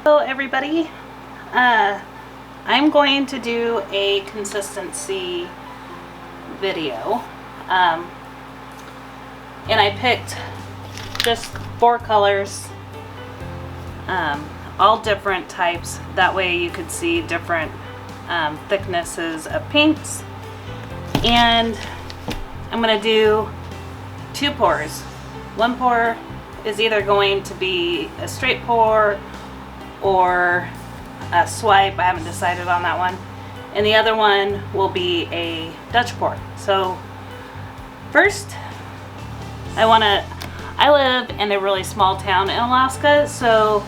Hello everybody. I'm going to do a consistency video, and I picked just 4 colors, all different types. That way you could see different thicknesses of paints. And I'm going to do 2 pours. One pour is either going to be a straight pour or a swipe. I haven't decided on that one. And the other one will be a Dutch pour. So first, I live in a really small town in Alaska, so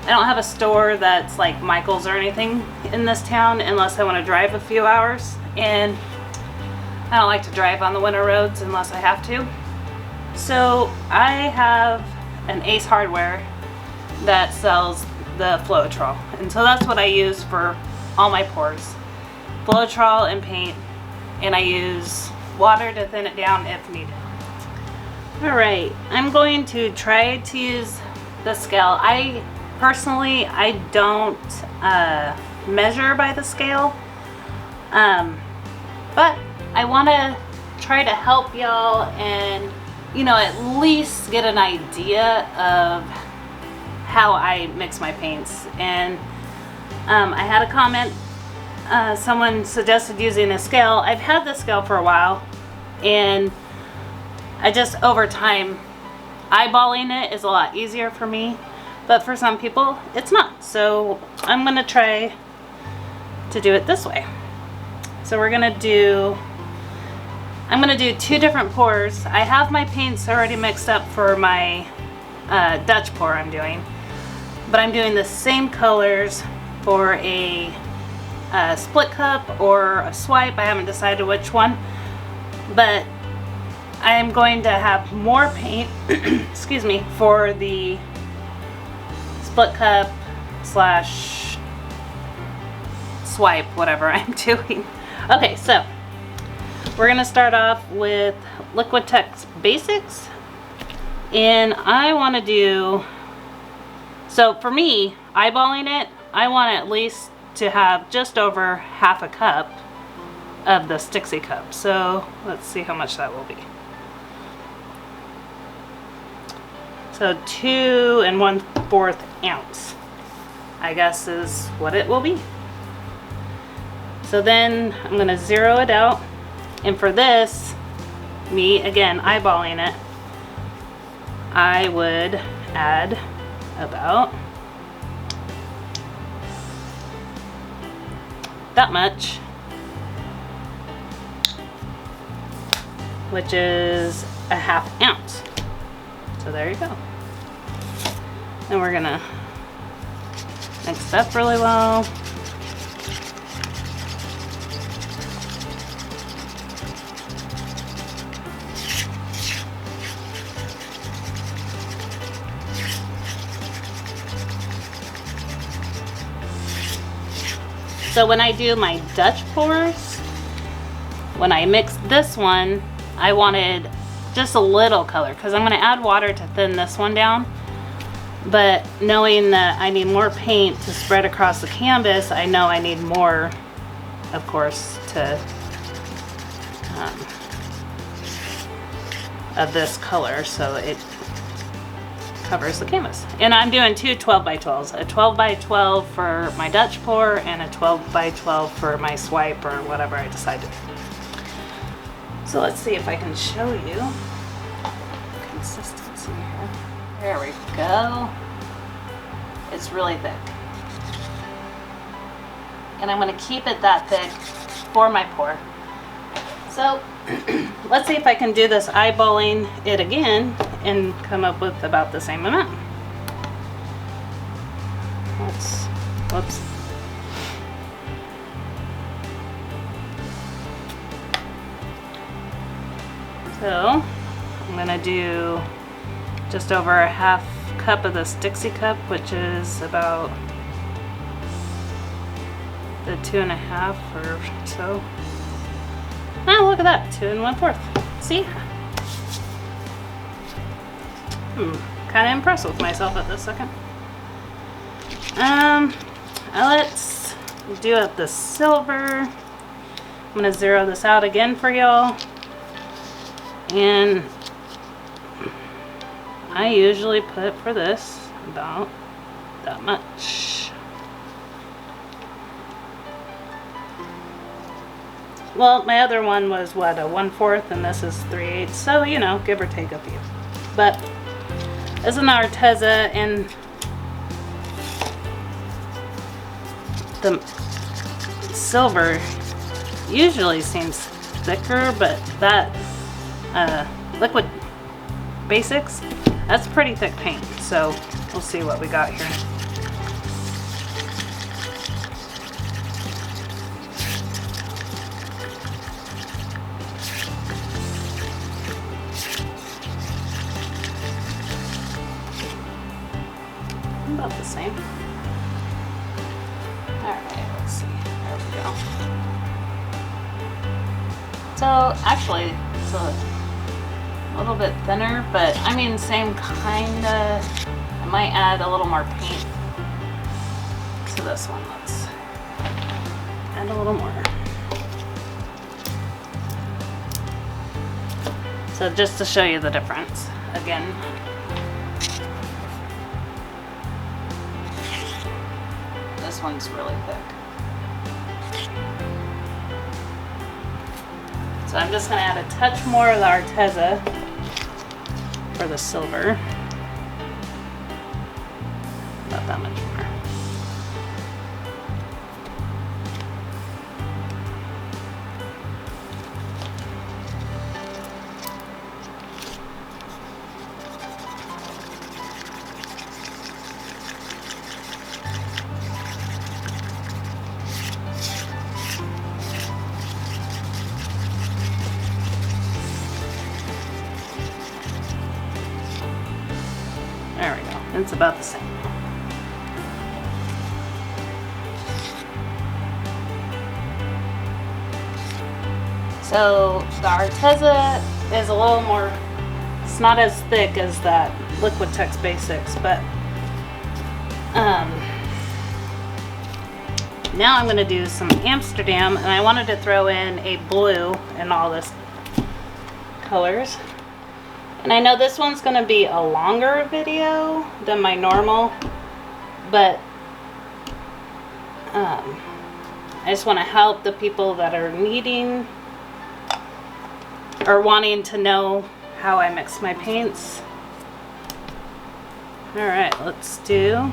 I don't have a store that's like Michael's or anything in this town unless I want to drive a few hours. And I don't like to drive on the winter roads unless I have to. So I have an Ace Hardware that sells the flowetrol, and so that's what I use for all my pours. Flowetrol and paint, and I use water to thin it down if needed. Alright, I'm going to try to use the scale. I personally don't measure by the scale, but I want to try to help y'all and at least get an idea of how I mix my paints. And I had a comment, someone suggested using a scale. I've had the scale for a while, and I just, over time, eyeballing it is a lot easier for me, but for some people it's not. So I'm gonna try to do it this way. So I'm gonna do 2 different pours. I have my paints already mixed up for my Dutch pour I'm doing, but I'm doing the same colors for a split cup or a swipe. I haven't decided which one, but I'm going to have more paint excuse me, for the split cup slash swipe, whatever I'm doing. Okay, so we're gonna start off with Liquitex Basics, and I want to do, so for me, eyeballing it, I want at least to have just over half a cup of the Stixie cup. So let's see how much that will be. So 2 1/4 ounce, I guess, is what it will be. So then I'm going to zero it out. And for this, me again eyeballing it, I would add about that much, which is a half ounce. So there you go. And we're gonna mix it up really well. So when I do my Dutch pours, when I mixed this one, I wanted just a little color because I'm going to add water to thin this one down. But knowing that I need more paint to spread across the canvas, I know I need more, of course, of this color, so it covers the canvas. And I'm doing 2 12x12s, a 12x12 for my Dutch pour and a 12x12 for my swipe or whatever I decide to do. So let's see if I can show you consistency here. There we go. It's really thick. And I'm going to keep it that thick for my pour. So let's see if I can do this eyeballing it again and come up with about the same amount. Whoops. So I'm gonna do just over a half cup of the Stixie cup, which is about the 2 1/2 or so. Oh, look at that, 2 1/4. See? Kind of impressed with myself at this second. Let's do it the silver. I'm gonna zero this out again for y'all. And I usually put for this about that much. Well, my other one was what, a 1/4, and this is 3/8, so you know, give or take a few. But this is an Arteza, and the silver usually seems thicker, but that Liquid Basics, that's pretty thick paint, so we'll see what we got here. About the same. Alright, let's see. There we go. So actually, it's a little bit thinner, but I mean, same kinda. I might add a little more paint to this one. Let's add a little more. So just to show you the difference again. This one's really thick. So I'm just going to add a touch more of the Arteza for the silver. About that much more. There we go. It's about the same. So the Arteza is a little more, it's not as thick as that Liquid Basics, but now I'm going to do some Amsterdam, and I wanted to throw in a blue in all this colors. And I know this one's going to be a longer video than my normal, but I just want to help the people that are needing or wanting to know how I mix my paints. Alright, let's do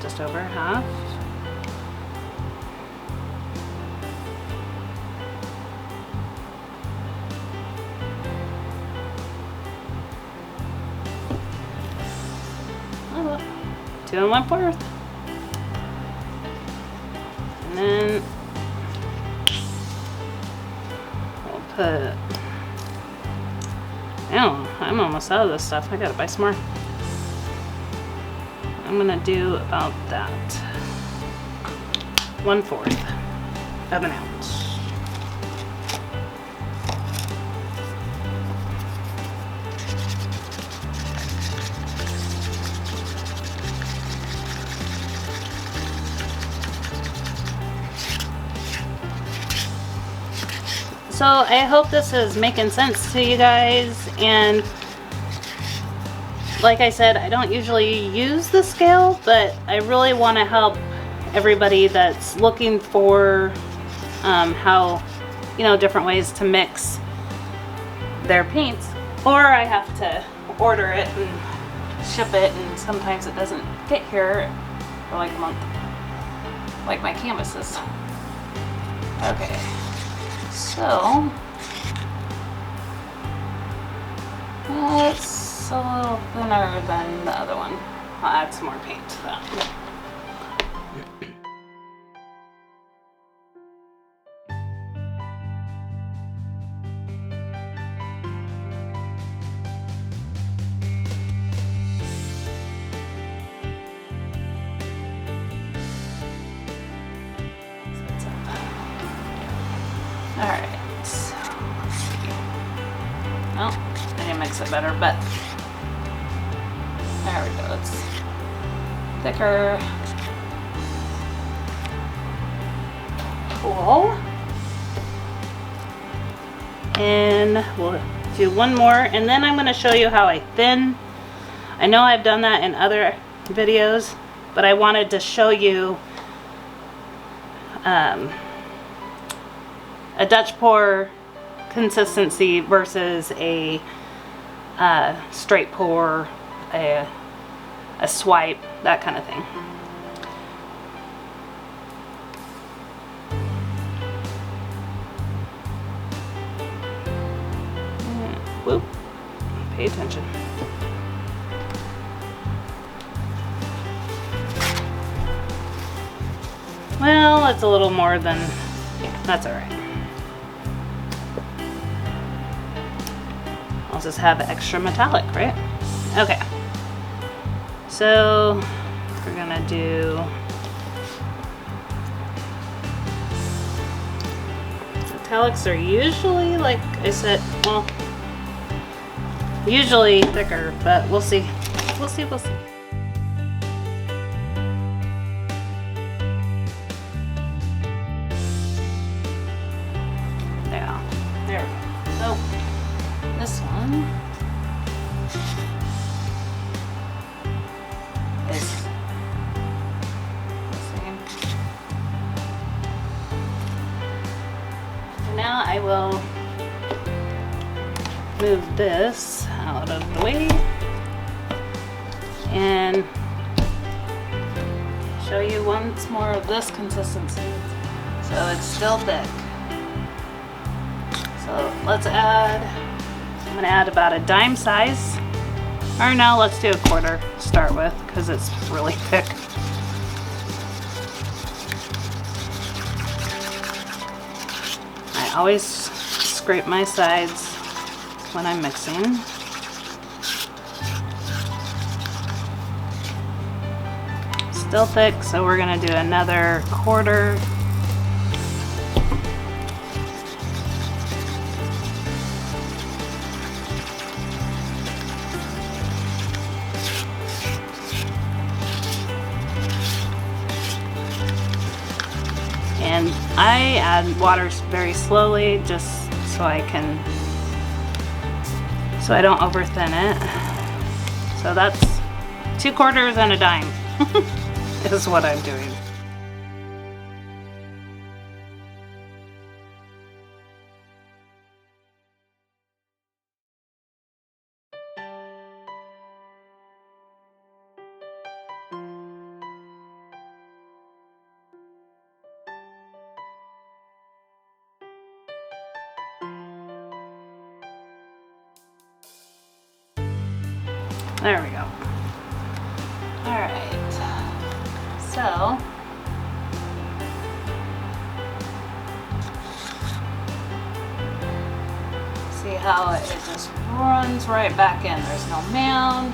just over half. Oh, 2 1/4. And then we'll put, oh, I'm almost out of this stuff. I gotta buy some more. I'm gonna do about that. 1/4 of an ounce. So I hope this is making sense to you guys, and like I said, I don't usually use the scale, but I really want to help everybody that's looking for how, you know, different ways to mix their paints, or I have to order it and ship it, and sometimes it doesn't get here for like a month, like my canvases. Okay. So, it's a little thinner than the other one. I'll add some more paint to that. Alright, so let's see. Well, I didn't mix it better, but there we go. It's thicker. Cool. And we'll do one more, and then I'm going to show you how I thin. I know I've done that in other videos, but I wanted to show you a Dutch pour consistency versus a straight pour, a swipe, that kind of thing. Whoop. Pay attention. Well, it's a little more than, that's all right. I'll just have extra metallic, right? Okay. So we're gonna do metallics are usually, like I said, well, usually thicker, but we'll see. We'll see. Yeah, there we go. So this one is the same. And now I will move this out of the way and show you once more of this consistency. So it's still thick. So let's add, I'm gonna add about a dime size, or no, let's do a quarter to start with because it's really thick. I always scrape my sides when I'm mixing. Still thick, so we're gonna do another quarter. And I add water very slowly just so I don't over thin it. So that's 2 quarters and a dime is what I'm doing. There we go. All right. So see how it just runs right back in. There's no mound.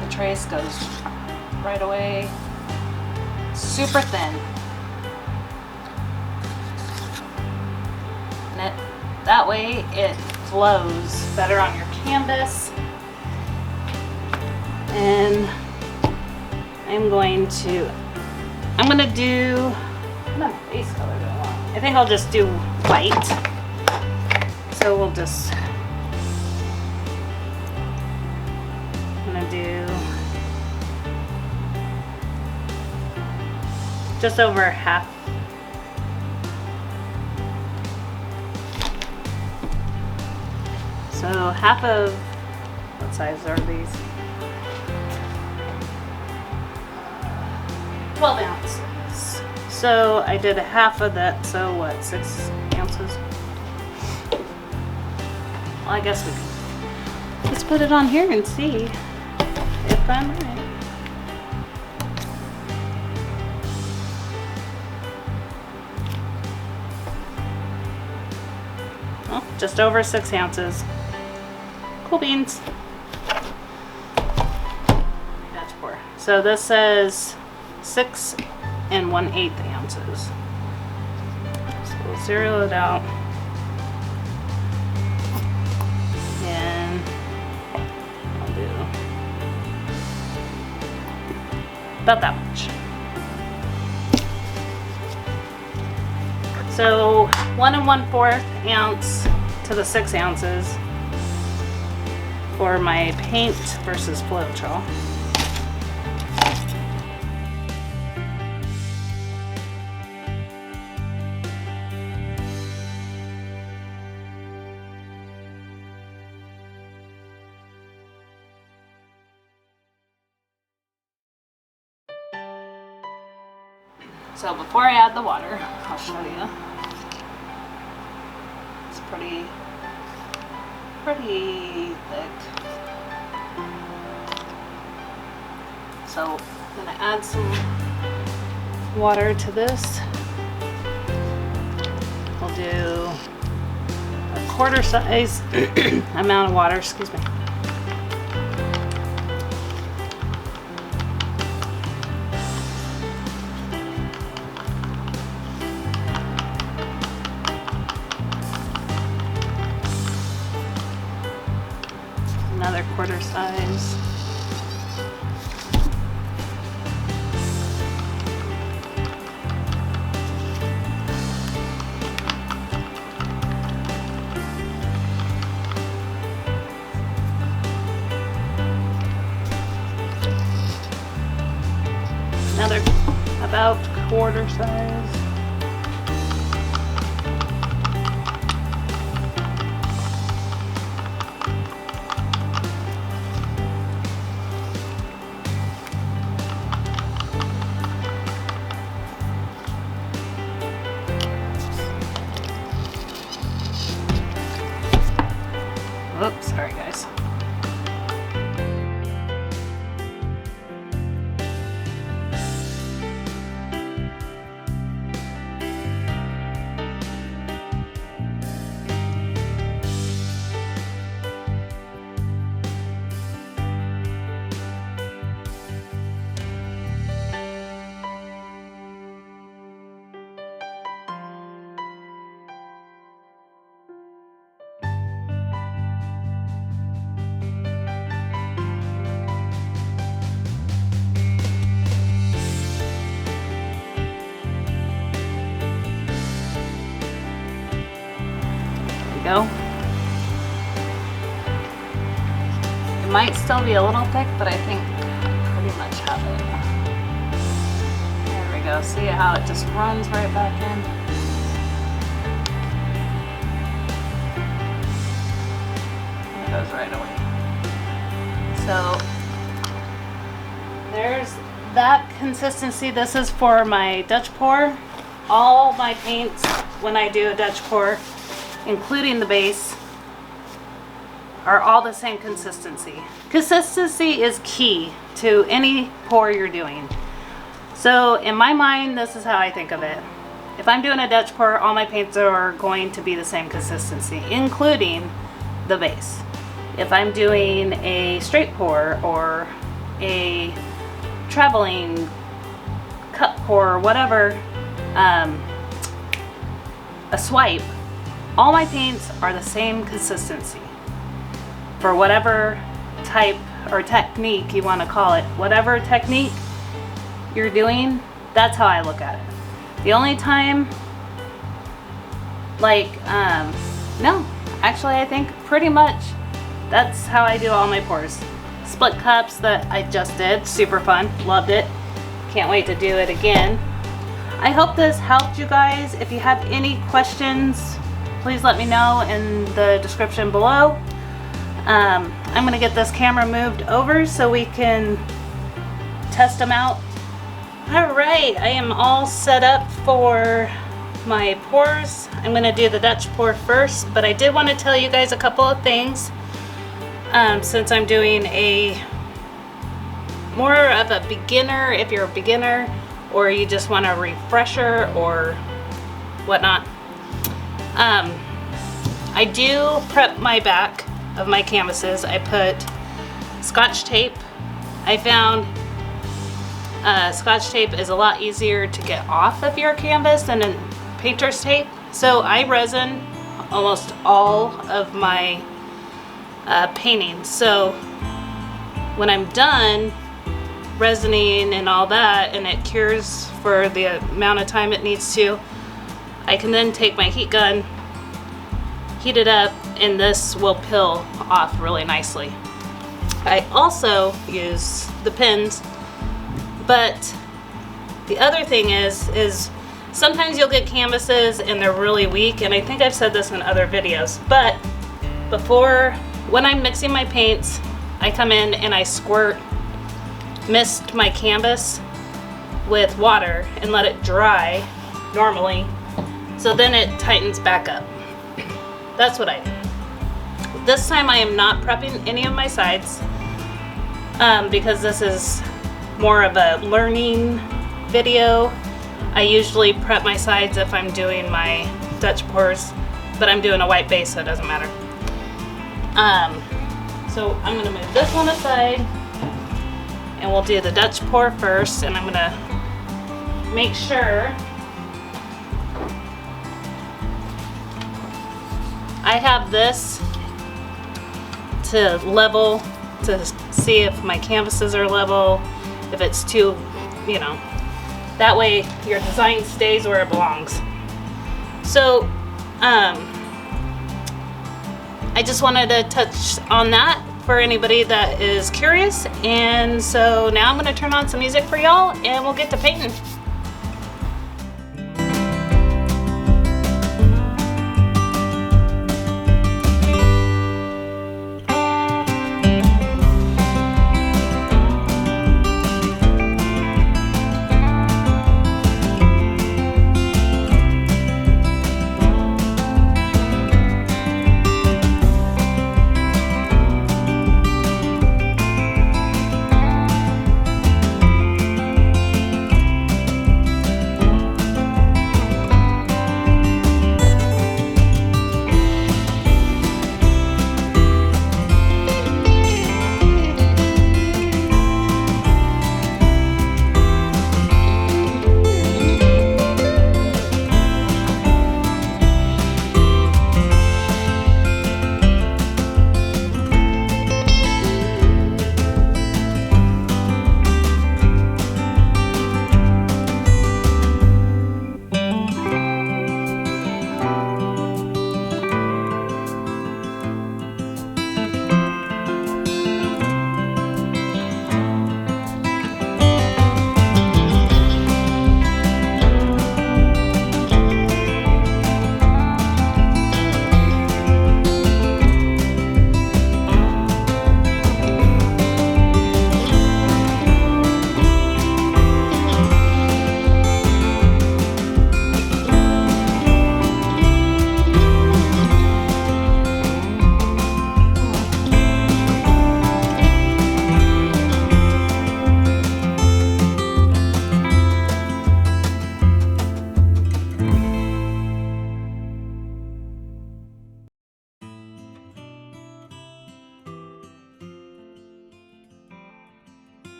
The trace goes right away. Super thin. And that way it flows better on your canvas. And I'm gonna do, what kind of base color do I want? I think I'll just do white. So we'll just, I'm gonna do just over half. So half of, what size are these? 12 ounces. So I did a half of that, so what, 6 ounces? Well, I guess we can. Let's put it on here and see if I'm right. Well, just over 6 ounces. Cool beans. That's 4. So this says 6 1/8 ounces. So we'll zero it out. And I'll do about that much. So 1 1/4 ounce to the 6 ounces for my paint versus flowetrol. So before I add the water, I'll show you. It's pretty thick. So I'm gonna add some water to this. We'll do a quarter size amount of water, excuse me. Another quarter size. Another about quarter size. Oops, sorry guys. Go. It might still be a little thick, but I think pretty much have it. There we go. See how it just runs right back in? It goes right away. So there's that consistency. This is for my Dutch pour. All my paints, when I do a Dutch pour, including the base, are all the same consistency. Consistency is key to any pour you're doing. So in my mind, this is how I think of it. If I'm doing a Dutch pour, all my paints are going to be the same consistency, including the base. If I'm doing a straight pour or a traveling cup pour or whatever, a swipe, all my paints are the same consistency for whatever type or technique you want to call it. Whatever technique you're doing, that's how I look at it. The only time, like, no, actually I think pretty much that's how I do all my pours. Split cups that I just did, super fun, loved it. Can't wait to do it again. I hope this helped you guys. If you have any questions, please let me know in the description below. I'm gonna get this camera moved over so we can test them out. All right, I am all set up for my pours. I'm gonna do the Dutch pour first, but I did want to tell you guys a couple of things since I'm doing a more of a beginner, if you're a beginner or you just want a refresher or whatnot. I do prep my back of my canvases. I put Scotch tape. I found Scotch tape is a lot easier to get off of your canvas than a painter's tape. So I resin almost all of my paintings. So when I'm done, resining and all that, and it cures for the amount of time it needs to, I can then take my heat gun, heat it up, and this will peel off really nicely. I also use the pins, but the other thing is sometimes you'll get canvases and they're really weak, and I think I've said this in other videos, but when I'm mixing my paints, I come in and I mist my canvas with water and let it dry normally, so then it tightens back up. That's what I do. This time I am not prepping any of my sides because this is more of a learning video. I usually prep my sides if I'm doing my Dutch pours, but I'm doing a white base, so it doesn't matter. So I'm gonna move this one aside, and we'll do the Dutch pour first, and I'm gonna make sure I have this to level, to see if my canvases are level, if it's too, that way your design stays where it belongs. So I just wanted to touch on that for anybody that is curious, and so now I'm going to turn on some music for y'all and we'll get to painting.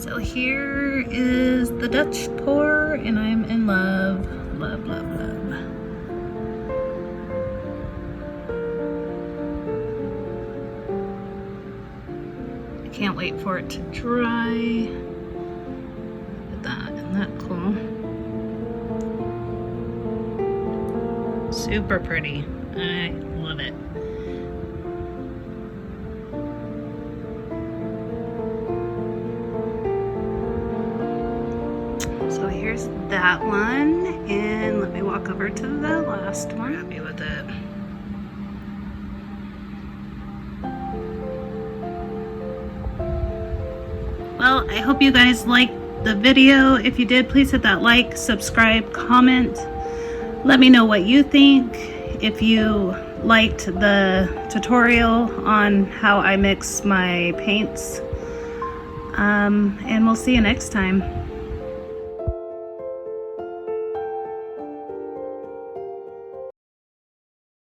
So here is the Dutch pour, and I'm in love. Love, love, love. I can't wait for it to dry. Look at that, isn't that cool? Super pretty. I love it. So here's that one, and let me walk over to the last one. Happy with it. Well, I hope you guys liked the video. If you did, please hit that like, subscribe, comment. Let me know what you think. If you liked the tutorial on how I mix my paints. And we'll see you next time.